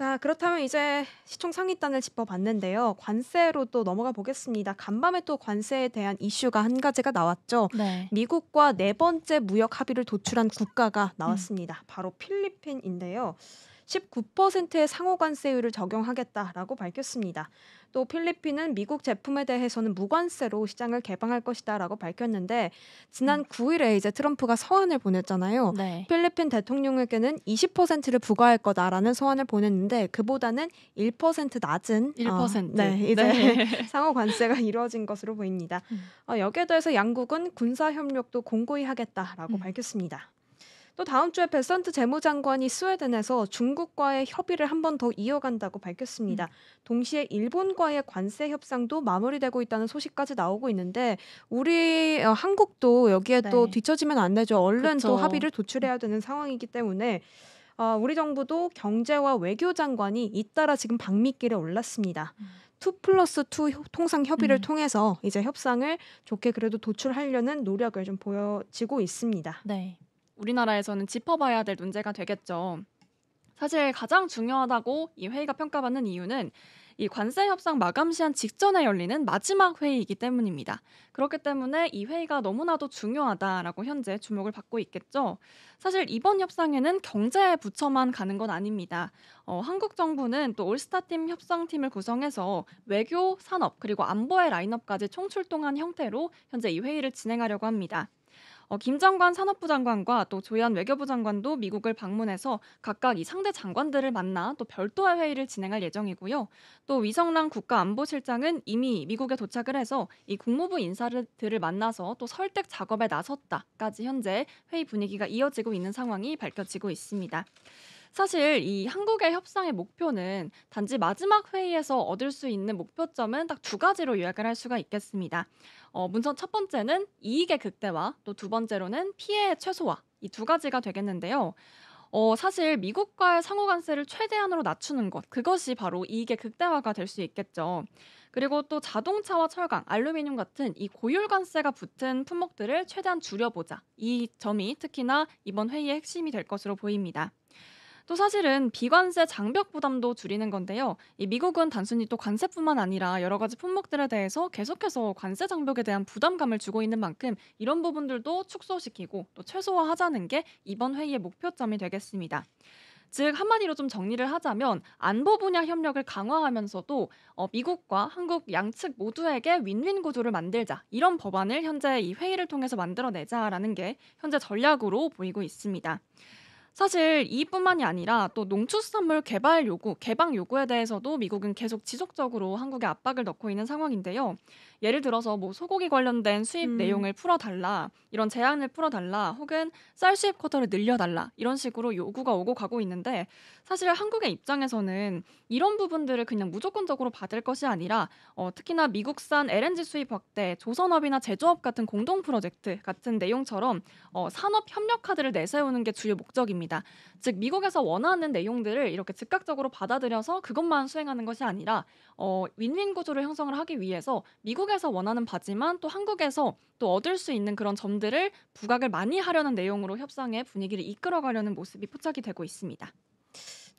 자, 그렇다면 이제 시총 상위단을 짚어봤는데요. 관세로 또 넘어가 보겠습니다. 간밤에 또 관세에 대한 이슈가 한 가지가 나왔죠. 네. 미국과 네 번째 무역 합의를 도출한 국가가 음. 나왔습니다. 바로 필리핀인데요. 19%의 상호 관세율을 적용하겠다라고 밝혔습니다. 또 필리핀은 미국 제품에 대해서는 무관세로 시장을 개방할 것이다라고 밝혔는데 지난 음. 9일에 이제 트럼프가 서한을 보냈잖아요. 네. 필리핀 대통령에게는 20%를 부과할 거다라는 서한을 보냈는데 그보다는 1% 낮은 1%. 네, 이제 네. 상호 관세가 이루어진 것으로 보입니다. 음. 여기에 더해서 양국은 군사 협력도 공고히 하겠다라고 음. 밝혔습니다. 또 다음 주에 베선트 재무장관이 스웨덴에서 중국과의 협의를 한 번 더 이어간다고 음. 밝혔습니다. 동시에 일본과의 관세 협상도 마무리되고 있다는 소식까지 나오고 있는데 우리 한국도 여기에 또 네. 뒤처지면 안 되죠. 얼른 또 그쵸. 합의를 도출해야 되는 상황이기 때문에 우리 정부도 경제와 외교 장관이 잇따라 지금 방미길에 올랐습니다. 음. 2+2 통상 협의를 음. 통해서 이제 협상을 좋게 그래도 도출하려는 노력을 좀 보여지고 있습니다. 네. 우리나라에서는 짚어봐야 될 문제가 되겠죠. 사실 가장 중요하다고 이 회의가 평가받는 이유는 이 관세 협상 마감 시한 직전에 열리는 마지막 회의이기 때문입니다. 그렇기 때문에 이 회의가 너무나도 중요하다라고 현재 주목을 받고 있겠죠. 사실 이번 협상에는 경제 부처만 가는 건 아닙니다. 한국 정부는 또 올스타팀 협상팀을 구성해서 외교, 산업 그리고 안보의 라인업까지 총출동한 형태로 현재 이 회의를 진행하려고 합니다. 김장관 산업부 장관과 또 조현 외교부 장관도 미국을 방문해서 각각 이 상대 장관들을 만나 또 별도의 회의를 진행할 예정이고요. 또 위성랑 국가안보실장은 이미 미국에 도착을 해서 이 국무부 인사들을 만나서 또 설득 작업에 나섰다까지 현재 회의 분위기가 이어지고 있는 상황이 밝혀지고 있습니다. 사실 이 한국의 협상의 목표는 단지 마지막 회의에서 얻을 수 있는 목표점은 딱 두 가지로 요약을 할 수가 있겠습니다. 문서 첫 번째는 이익의 극대화, 또 두 번째로는 피해의 최소화. 이 두 가지가 되겠는데요. 사실 미국과의 상호 관세를 최대한으로 낮추는 것, 그것이 바로 이익의 극대화가 될 수 있겠죠. 그리고 또 자동차와 철강, 알루미늄 같은 이 고율 관세가 붙은 품목들을 최대한 줄여보자. 이 점이 특히나 이번 회의의 핵심이 될 것으로 보입니다. 또 사실은 비관세 장벽 부담도 줄이는 건데요. 이 미국은 단순히 또 관세뿐만 아니라 여러 가지 품목들에 대해서 계속해서 관세 장벽에 대한 부담감을 주고 있는 만큼 이런 부분들도 축소시키고 또 최소화하자는 게 이번 회의의 목표점이 되겠습니다. 즉 한마디로 좀 정리를 하자면 안보 분야 협력을 강화하면서도 미국과 한국 양측 모두에게 윈윈 구조를 만들자 이런 법안을 현재 이 회의를 통해서 만들어내자라는 게 현재 전략으로 보이고 있습니다. 사실 이뿐만이 아니라 또 농축산물 개발 요구, 개방 요구에 대해서도 미국은 계속 지속적으로 한국에 압박을 넣고 있는 상황인데요. 예를 들어서 뭐 소고기 관련된 수입 음. 내용을 풀어달라, 이런 제한을 풀어달라, 혹은 쌀 수입 쿼터를 늘려달라 이런 식으로 요구가 오고 가고 있는데 사실 한국의 입장에서는 이런 부분들을 그냥 무조건적으로 받을 것이 아니라 특히나 미국산 LNG 수입 확대, 조선업이나 제조업 같은 공동 프로젝트 같은 내용처럼 산업 협력 카드를 내세우는 게 주요 목적입니다. 즉 미국에서 원하는 내용들을 이렇게 즉각적으로 받아들여서 그것만 수행하는 것이 아니라 윈윈 구조를 형성을 하기 위해서 미국에서 원하는 바지만 또 한국에서 또 얻을 수 있는 그런 점들을 부각을 많이 하려는 내용으로 협상의 분위기를 이끌어가려는 모습이 포착이 되고 있습니다.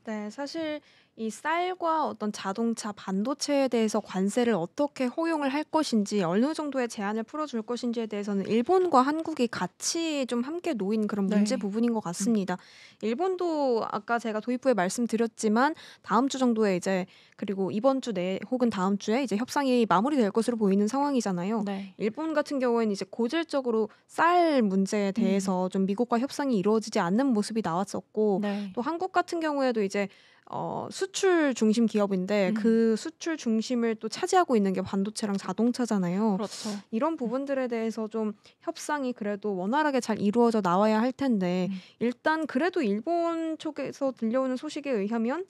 네, 사실 이 쌀과 어떤 자동차, 반도체에 대해서 관세를 어떻게 허용을 할 것인지, 어느 정도의 제한을 풀어줄 것인지에 대해서는 일본과 한국이 같이 좀 함께 놓인 그런 문제 네. 부분인 것 음. 같습니다. 일본도 아까 제가 도입부에 말씀드렸지만 다음 주 정도에 이제 그리고 이번 주 내 혹은 다음 주에 이제 협상이 마무리될 것으로 보이는 상황이잖아요. 네. 일본 같은 경우에는 이제 고질적으로 쌀 문제에 음. 대해서 좀 미국과 협상이 이루어지지 않는 모습이 나왔었고 네. 또 한국 같은 경우에도 이제 수출 중심 기업인데 음. 그 수출 중심을 또 차지하고 있는 게 반도체랑 자동차잖아요. 그렇죠. 이런 부분들에 대해서 좀 협상이 그래도 원활하게 잘 이루어져 나와야 할 텐데 음. 일단 그래도 일본 쪽에서 들려오는 소식에 의하면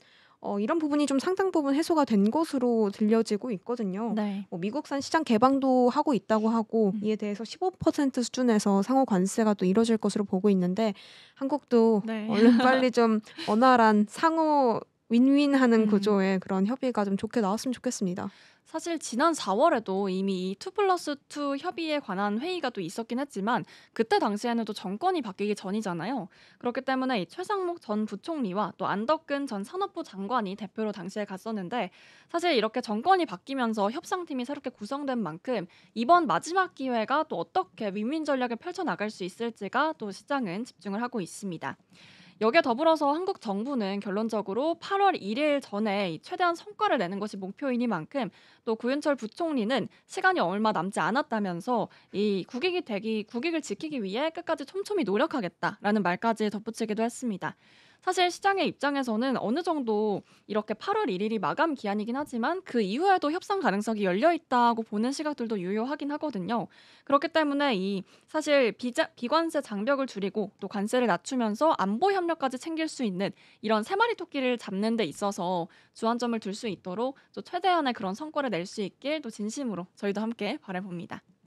이런 부분이 좀 상당 부분 해소가 된 것으로 들려지고 있거든요. 네. 뭐 미국산 시장 개방도 하고 있다고 하고 음. 이에 대해서 15% 수준에서 상호 관세가 또 이뤄질 것으로 보고 있는데 한국도 네. 얼른 빨리 좀 원활한 상호 윈윈하는 음. 구조의 그런 협의가 좀 좋게 나왔으면 좋겠습니다. 사실 지난 4월에도 이미 이 2+2 협의에 관한 회의가 또 있었긴 했지만 그때 당시에는 또 정권이 바뀌기 전이잖아요. 그렇기 때문에 이 최상목 전 부총리와 또 안덕근 전 산업부 장관이 대표로 당시에 갔었는데 사실 이렇게 정권이 바뀌면서 협상팀이 새롭게 구성된 만큼 이번 마지막 기회가 또 어떻게 윈윈 전략을 펼쳐나갈 수 있을지가 또 시장은 집중을 하고 있습니다. 여기에 더불어서 한국 정부는 결론적으로 8월 1일 전에 이 최대한 성과를 내는 것이 목표이니만큼 또 구윤철 부총리는 시간이 얼마 남지 않았다면서 이 국익을 지키기 위해 끝까지 촘촘히 노력하겠다라는 말까지 덧붙이기도 했습니다. 사실 시장의 입장에서는 어느 정도 이렇게 8월 1일이 마감 기한이긴 하지만 그 이후에도 협상 가능성이 열려 있다고 보는 시각들도 유효하긴 하거든요. 그렇기 때문에 이 사실 비관세 장벽을 줄이고 또 관세를 낮추면서 안보 협력까지 챙길 수 있는 이런 세 마리 토끼를 잡는 데 있어서 주안점을 둘 수 있도록 또 최대한의 그런 성과를 낼 수 있길 또 진심으로 저희도 함께 바라봅니다.